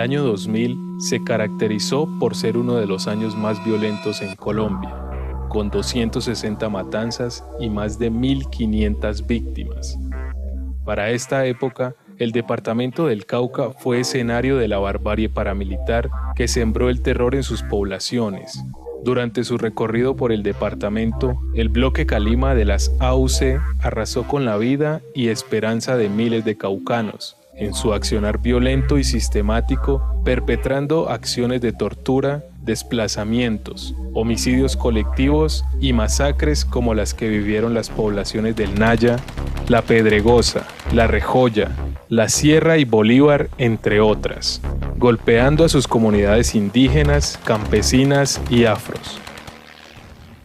El año 2000 se caracterizó por ser uno de los años más violentos en Colombia, con 260 matanzas y más de 1.500 víctimas. Para esta época, el departamento del Cauca fue escenario de la barbarie paramilitar que sembró el terror en sus poblaciones. Durante su recorrido por el departamento, el bloque Calima de las AUC arrasó con la vida y esperanza de miles de caucanos, en su accionar violento y sistemático, perpetrando acciones de tortura, desplazamientos, homicidios colectivos y masacres como las que vivieron las poblaciones del Naya, La Pedregosa, La Rejoya, La Sierra y Bolívar, entre otras, golpeando a sus comunidades indígenas, campesinas y afros.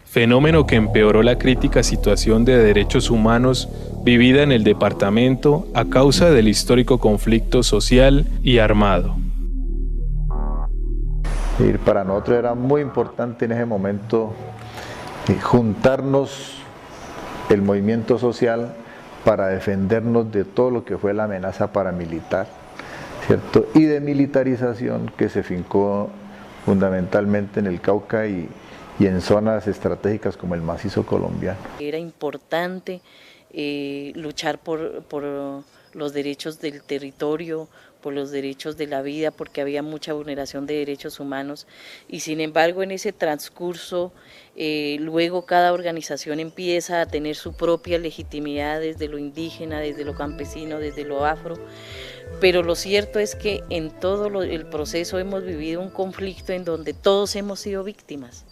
Fenómeno que empeoró la crítica situación de derechos humanos vivida en el departamento a causa del histórico conflicto social y armado. Y para nosotros era muy importante en ese momento juntarnos el movimiento social para defendernos de todo lo que fue la amenaza paramilitar, ¿cierto? Y de militarización que se fincó fundamentalmente en el Cauca y en zonas estratégicas como el macizo colombiano. Era importante luchar por los derechos del territorio, por los derechos de la vida, porque había mucha vulneración de derechos humanos y sin embargo en ese transcurso luego cada organización empieza a tener su propia legitimidad desde lo indígena, desde lo campesino, desde lo afro, pero lo cierto es que en todo el proceso hemos vivido un conflicto en donde todos hemos sido víctimas.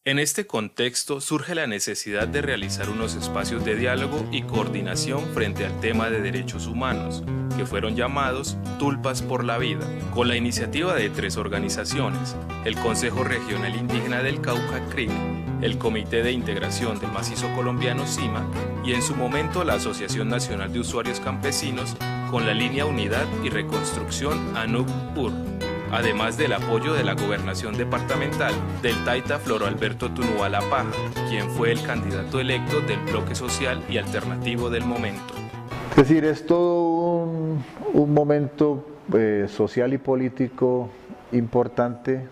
En este contexto surge la necesidad de realizar unos espacios de diálogo y coordinación frente al tema de derechos humanos, que fueron llamados Tulpas por la Vida, con la iniciativa de 3 organizaciones, el Consejo Regional Indígena del Cauca, CRIC, el Comité de Integración del Macizo Colombiano, CIMA, y en su momento la Asociación Nacional de Usuarios Campesinos, con la línea Unidad y Reconstrucción ANUC-UR, además del apoyo de la Gobernación Departamental del Taita Floro Alberto Tunúa La Paja, quien fue el candidato electo del bloque social y alternativo del momento. Es decir, es todo un momento social y político importante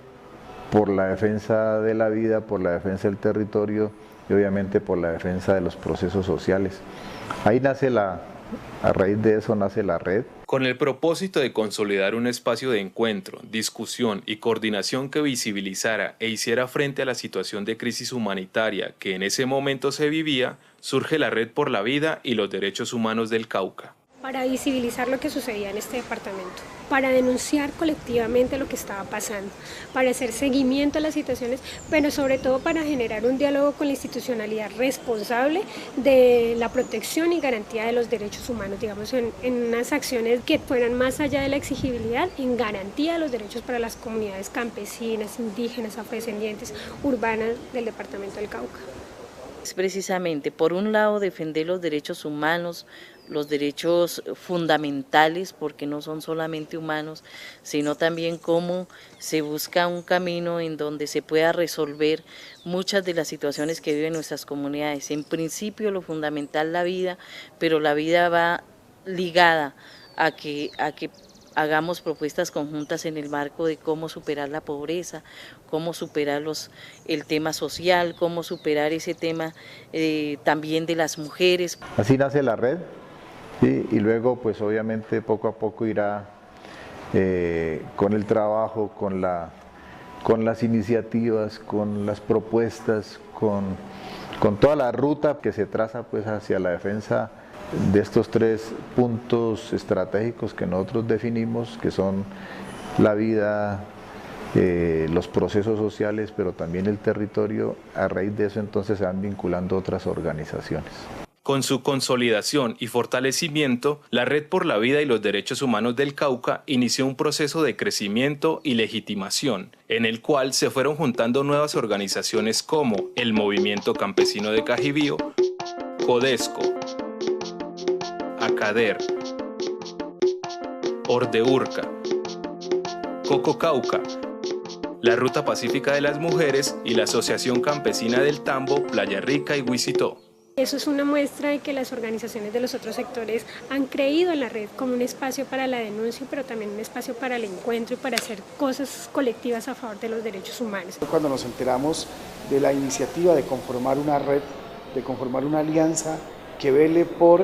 por la defensa de la vida, por la defensa del territorio y obviamente por la defensa de los procesos sociales. Ahí nace a raíz de eso nace la red. Con el propósito de consolidar un espacio de encuentro, discusión y coordinación que visibilizara e hiciera frente a la situación de crisis humanitaria que en ese momento se vivía, surge la Red por la Vida y los Derechos Humanos del Cauca. Para visibilizar lo que sucedía en este departamento, para denunciar colectivamente lo que estaba pasando, para hacer seguimiento a las situaciones, pero sobre todo para generar un diálogo con la institucionalidad responsable de la protección y garantía de los derechos humanos, digamos, en unas acciones que fueran más allá de la exigibilidad, en garantía de los derechos para las comunidades campesinas, indígenas, afrodescendientes, urbanas del departamento del Cauca. Es precisamente, por un lado, defender los derechos humanos, los derechos fundamentales, porque no son solamente humanos, sino también cómo se busca un camino en donde se pueda resolver muchas de las situaciones que viven nuestras comunidades. En principio, lo fundamental la vida, pero la vida va ligada a que hagamos propuestas conjuntas en el marco de cómo superar la pobreza, cómo superar el tema social, cómo superar ese tema también de las mujeres. Así nace la red, ¿sí? Y luego pues obviamente poco a poco irá con el trabajo, con las iniciativas, con las propuestas, con toda la ruta que se traza pues hacia la defensa de estos 3 puntos estratégicos que nosotros definimos, que son la vida, los procesos sociales, pero también el territorio. A raíz de eso entonces se van vinculando otras organizaciones. Con su consolidación y fortalecimiento, la Red por la Vida y los Derechos Humanos del Cauca inició un proceso de crecimiento y legitimación, en el cual se fueron juntando nuevas organizaciones como el Movimiento Campesino de Cajibío, Codesco, ACADER, Ordeurca, Coco Cauca, la Ruta Pacífica de las Mujeres y la Asociación Campesina del Tambo, Playa Rica y Huisitó. Eso es una muestra de que las organizaciones de los otros sectores han creído en la red como un espacio para la denuncia, pero también un espacio para el encuentro y para hacer cosas colectivas a favor de los derechos humanos. Cuando nos enteramos de la iniciativa de conformar una red, de conformar una alianza que vele por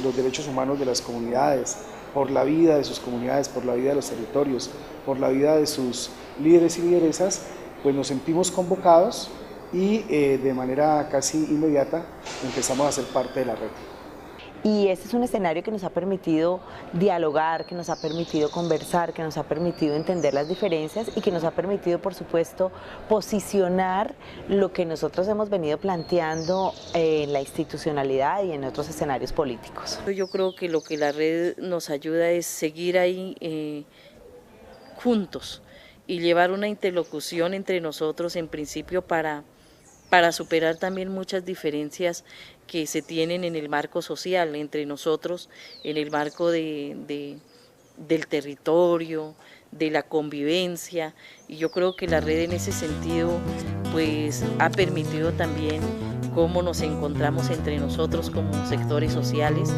los derechos humanos de las comunidades, por la vida de sus comunidades, por la vida de los territorios, por la vida de sus líderes y lideresas, pues nos sentimos convocados y de manera casi inmediata empezamos a ser parte de la red. Y este es un escenario que nos ha permitido dialogar, que nos ha permitido conversar, que nos ha permitido entender las diferencias y que nos ha permitido, por supuesto, posicionar lo que nosotros hemos venido planteando en la institucionalidad y en otros escenarios políticos. Yo creo que lo que la red nos ayuda es seguir ahí juntos y llevar una interlocución entre nosotros en principio para superar también muchas diferencias que se tienen en el marco social entre nosotros, en el marco del territorio, de la convivencia, y yo creo que la red en ese sentido pues ha permitido también cómo nos encontramos entre nosotros como sectores sociales.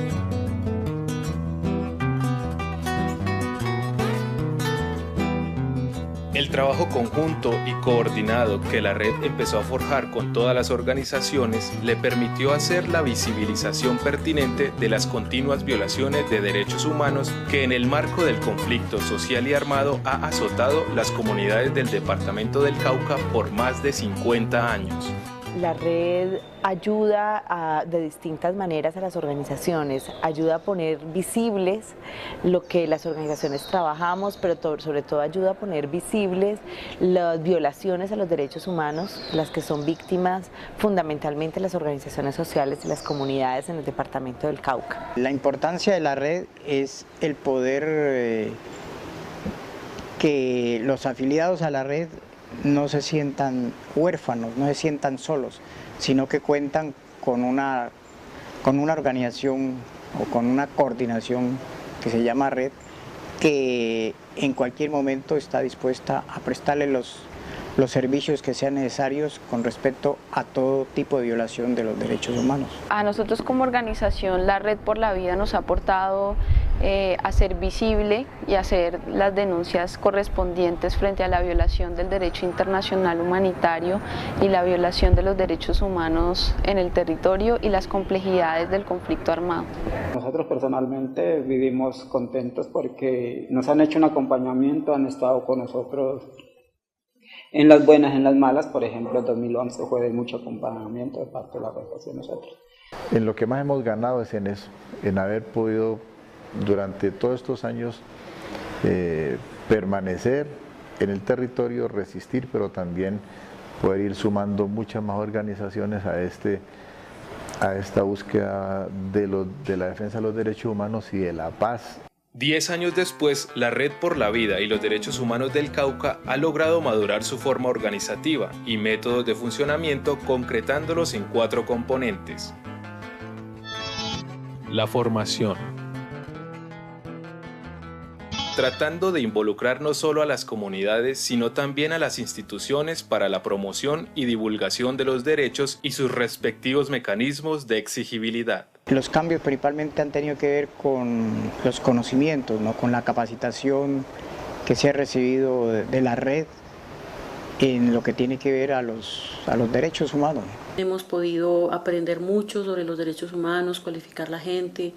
El trabajo conjunto y coordinado que la red empezó a forjar con todas las organizaciones le permitió hacer la visibilización pertinente de las continuas violaciones de derechos humanos que en el marco del conflicto social y armado ha azotado las comunidades del departamento del Cauca por más de 50 años. La red ayuda de distintas maneras a las organizaciones, ayuda a poner visibles lo que las organizaciones trabajamos, pero sobre todo ayuda a poner visibles las violaciones a los derechos humanos, las que son víctimas fundamentalmente las organizaciones sociales y las comunidades en el departamento del Cauca. La importancia de la red es el poder que los afiliados a la red no se sientan huérfanos, no se sientan solos, sino que cuentan con una organización o con una coordinación que se llama red, que en cualquier momento está dispuesta a prestarle los servicios que sean necesarios con respecto a todo tipo de violación de los derechos humanos. A nosotros como organización, la Red por la Vida nos ha aportado a ser visible y hacer las denuncias correspondientes frente a la violación del derecho internacional humanitario y la violación de los derechos humanos en el territorio y las complejidades del conflicto armado. Nosotros personalmente vivimos contentos porque nos han hecho un acompañamiento, han estado con nosotros en las buenas, en las malas. Por ejemplo, el 2011 fue de mucho acompañamiento de parte de la red hacia nosotros. En lo que más hemos ganado es en eso, en haber podido durante todos estos años permanecer en el territorio, resistir, pero también poder ir sumando muchas más organizaciones a esta búsqueda de la defensa de los derechos humanos y de la paz. 10 años después, la Red por la Vida y los Derechos Humanos del Cauca ha logrado madurar su forma organizativa y métodos de funcionamiento, concretándolos en 4 componentes. La formación. Tratando de involucrar no solo a las comunidades, sino también a las instituciones para la promoción y divulgación de los derechos y sus respectivos mecanismos de exigibilidad. Los cambios principalmente han tenido que ver con los conocimientos, ¿no? Con la capacitación que se ha recibido de la red en lo que tiene que ver a los derechos humanos. Hemos podido aprender mucho sobre los derechos humanos, cualificar la gente,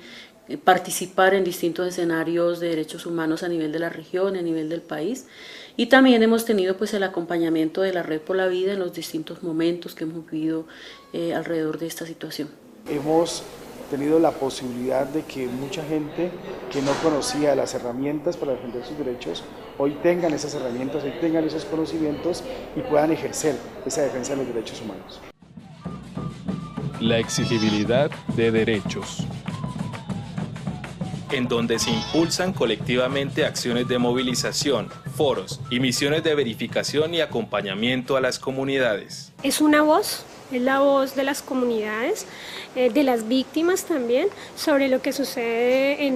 participar en distintos escenarios de derechos humanos a nivel de la región, a nivel del país, y también hemos tenido pues el acompañamiento de la Red por la Vida en los distintos momentos que hemos vivido alrededor de esta situación. Hemos tenido la posibilidad de que mucha gente que no conocía las herramientas para defender sus derechos, hoy tengan esas herramientas, hoy tengan esos conocimientos y puedan ejercer esa defensa de los derechos humanos. La exigibilidad de derechos, en donde se impulsan colectivamente acciones de movilización, foros y misiones de verificación y acompañamiento a las comunidades. Es una voz, es la voz de las comunidades, de las víctimas también, sobre lo que sucede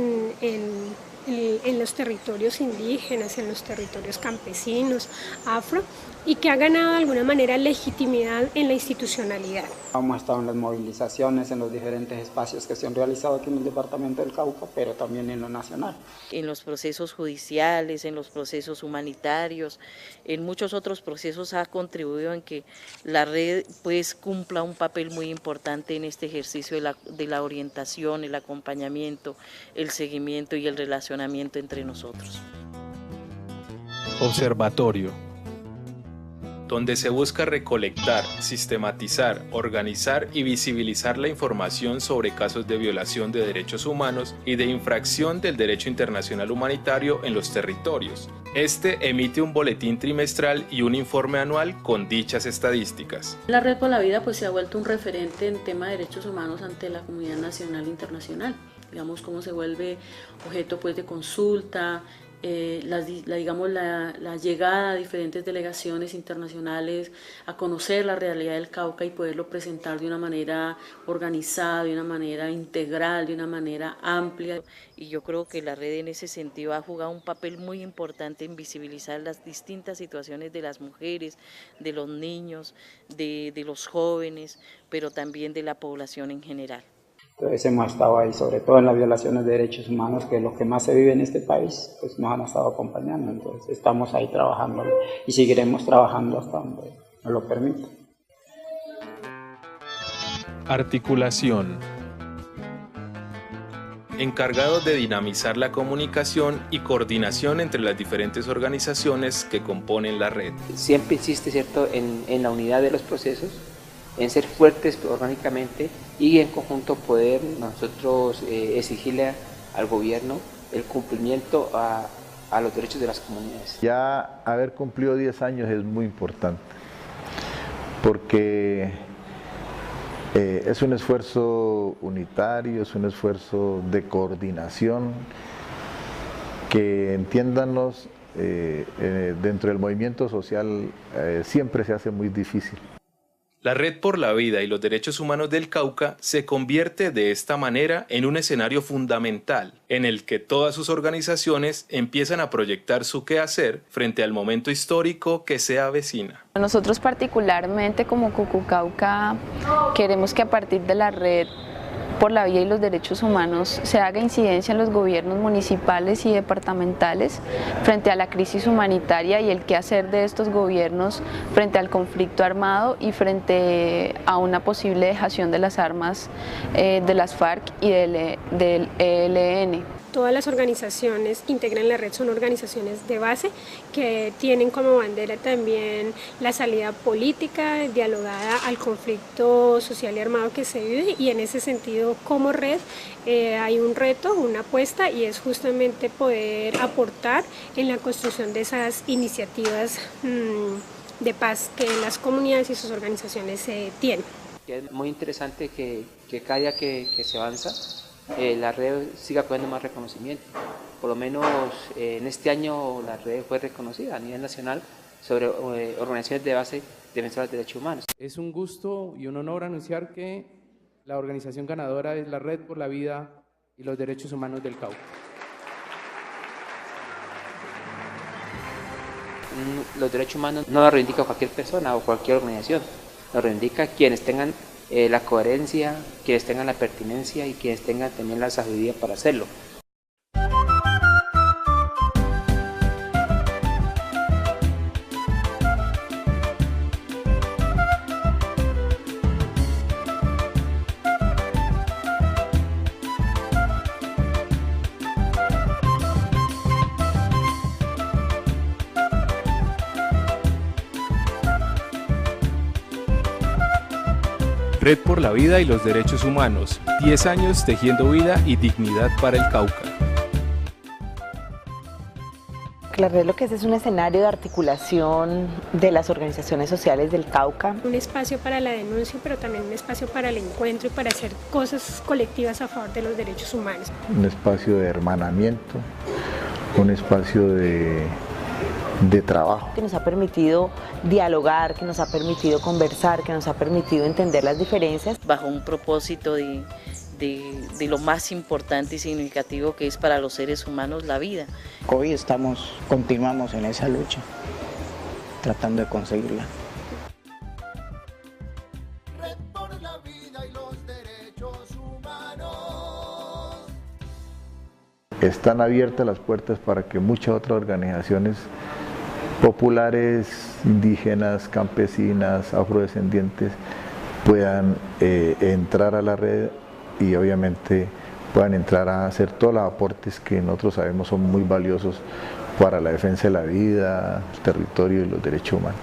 en los territorios indígenas, en los territorios campesinos, afro, y que ha ganado de alguna manera legitimidad en la institucionalidad. Hemos estado en las movilizaciones, en los diferentes espacios que se han realizado aquí en el departamento del Cauca, pero también en lo nacional. En los procesos judiciales, en los procesos humanitarios, en muchos otros procesos ha contribuido en que la red pues cumpla un papel muy importante en este ejercicio de la orientación, el acompañamiento, el seguimiento y el relacionamiento entre nosotros. Observatorio, donde se busca recolectar, sistematizar, organizar y visibilizar la información sobre casos de violación de derechos humanos y de infracción del derecho internacional humanitario en los territorios. Este emite un boletín trimestral y un informe anual con dichas estadísticas. La Red por la Vida pues se ha vuelto un referente en tema de derechos humanos ante la comunidad nacional e internacional. Digamos, cómo se vuelve objeto pues de consulta, la llegada a diferentes delegaciones internacionales a conocer la realidad del Cauca y poderlo presentar de una manera organizada, de una manera integral, de una manera amplia. Y yo creo que la red en ese sentido ha jugado un papel muy importante en visibilizar las distintas situaciones de las mujeres, de los niños, de los jóvenes, pero también de la población en general. Entonces hemos estado ahí, sobre todo en las violaciones de derechos humanos, que es lo que más se vive en este país, pues nos han estado acompañando. Entonces estamos ahí trabajando y seguiremos trabajando hasta donde nos lo permita. Articulación. Encargado de dinamizar la comunicación y coordinación entre las diferentes organizaciones que componen la red. Siempre insiste, ¿cierto?, en la unidad de los procesos, en ser fuertes orgánicamente y en conjunto poder nosotros exigirle al gobierno el cumplimiento a los derechos de las comunidades. Ya haber cumplido 10 años es muy importante, porque es un esfuerzo unitario, es un esfuerzo de coordinación, que entiéndanos, dentro del movimiento social siempre se hace muy difícil. La Red por la Vida y los Derechos Humanos del Cauca se convierte de esta manera en un escenario fundamental en el que todas sus organizaciones empiezan a proyectar su quehacer frente al momento histórico que se avecina. Nosotros particularmente como Cucucauca queremos que a partir de la Red por la Vida y los Derechos Humanos se haga incidencia en los gobiernos municipales y departamentales frente a la crisis humanitaria y el quehacer de estos gobiernos frente al conflicto armado y frente a una posible dejación de las armas de las FARC y del ELN. Todas las organizaciones que integran la red son organizaciones de base que tienen como bandera también la salida política dialogada al conflicto social y armado que se vive, y en ese sentido como red hay un reto, una apuesta, y es justamente poder aportar en la construcción de esas iniciativas de paz que las comunidades y sus organizaciones tienen. Es muy interesante que cada día que se avanza la red siga cogiendo más reconocimiento. Por lo menos en este año la red fue reconocida a nivel nacional sobre organizaciones de base defensoras de derechos humanos. Es un gusto y un honor anunciar que la organización ganadora es la Red por la Vida y los Derechos Humanos del Cauca. Los derechos humanos no los reivindica cualquier persona o cualquier organización, los reivindica quienes tengan la coherencia, quienes tengan la pertinencia y quienes tengan también la sabiduría para hacerlo. Red por la Vida y los Derechos Humanos, 10 años tejiendo vida y dignidad para el Cauca. La red lo que es un escenario de articulación de las organizaciones sociales del Cauca. Un espacio para la denuncia, pero también un espacio para el encuentro y para hacer cosas colectivas a favor de los derechos humanos. Un espacio de hermanamiento, un espacio de trabajo. Que nos ha permitido dialogar, que nos ha permitido conversar, que nos ha permitido entender las diferencias. Bajo un propósito de de lo más importante y significativo que es para los seres humanos la vida. Hoy continuamos en esa lucha, tratando de conseguirla. Red por la vida y los derechos humanos. Están abiertas las puertas para que muchas otras organizaciones populares, indígenas, campesinas, afrodescendientes puedan entrar a la red y obviamente puedan entrar a hacer todos los aportes que nosotros sabemos son muy valiosos para la defensa de la vida, el territorio y los derechos humanos.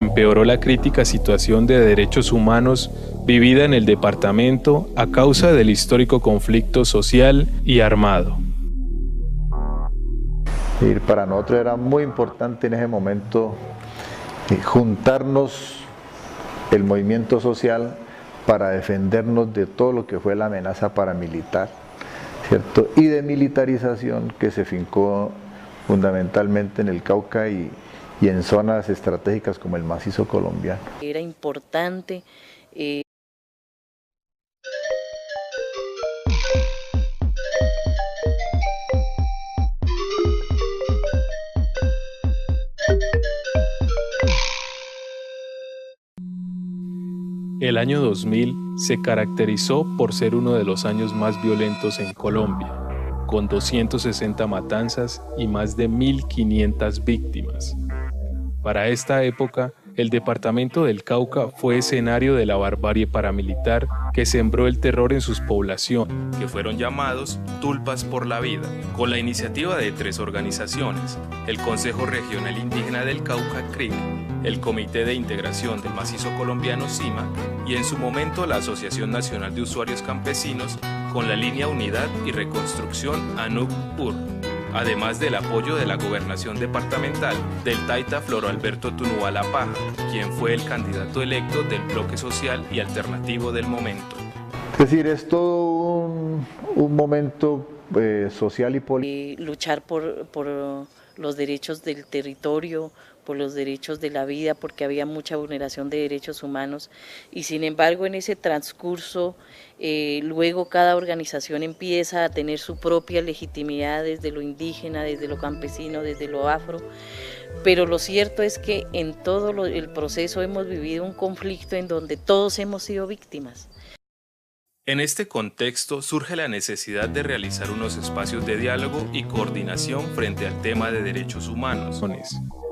Empeoró la crítica situación de derechos humanos vivida en el departamento a causa del histórico conflicto social y armado. Y para nosotros era muy importante en ese momento juntarnos el movimiento social para defendernos de todo lo que fue la amenaza paramilitar, ¿cierto? Y de militarización que se fincó fundamentalmente en el Cauca y en zonas estratégicas como el macizo colombiano. Era importante El año 2000 se caracterizó por ser uno de los años más violentos en Colombia, con 260 matanzas y más de 1.500 víctimas. Para esta época, el departamento del Cauca fue escenario de la barbarie paramilitar que sembró el terror en sus poblaciones, que fueron llamados Tulpas por la Vida, con la iniciativa de 3 organizaciones: el Consejo Regional Indígena del Cauca, CRIC, el Comité de Integración del Macizo Colombiano, CIMAC, y en su momento la Asociación Nacional de Usuarios Campesinos, con la línea Unidad y Reconstrucción ANUC-UR, además del apoyo de la Gobernación Departamental del Taita Floro Alberto Tunúa La Paja, quien fue el candidato electo del bloque social y alternativo del momento. Es decir, es todo un momento social y político. Luchar por los derechos del territorio, por los derechos de la vida, porque había mucha vulneración de derechos humanos, y sin embargo en ese transcurso luego cada organización empieza a tener su propia legitimidad desde lo indígena, desde lo campesino, desde lo afro, pero lo cierto es que en todo el proceso hemos vivido un conflicto en donde todos hemos sido víctimas. En este contexto surge la necesidad de realizar unos espacios de diálogo y coordinación frente al tema de derechos humanos.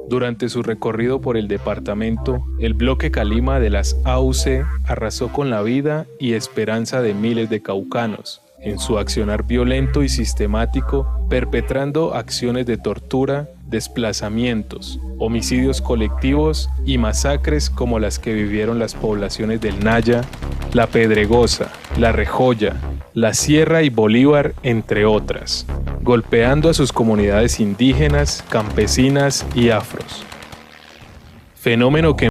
Durante su recorrido por el departamento, el bloque Calima de las AUC arrasó con la vida y esperanza de miles de caucanos, en su accionar violento y sistemático, perpetrando acciones de tortura, desplazamientos, homicidios colectivos y masacres como las que vivieron las poblaciones del Naya, La Pedregosa, La Rejoya, La Sierra y Bolívar, entre otras, golpeando a sus comunidades indígenas, campesinas y afros. Fenómeno que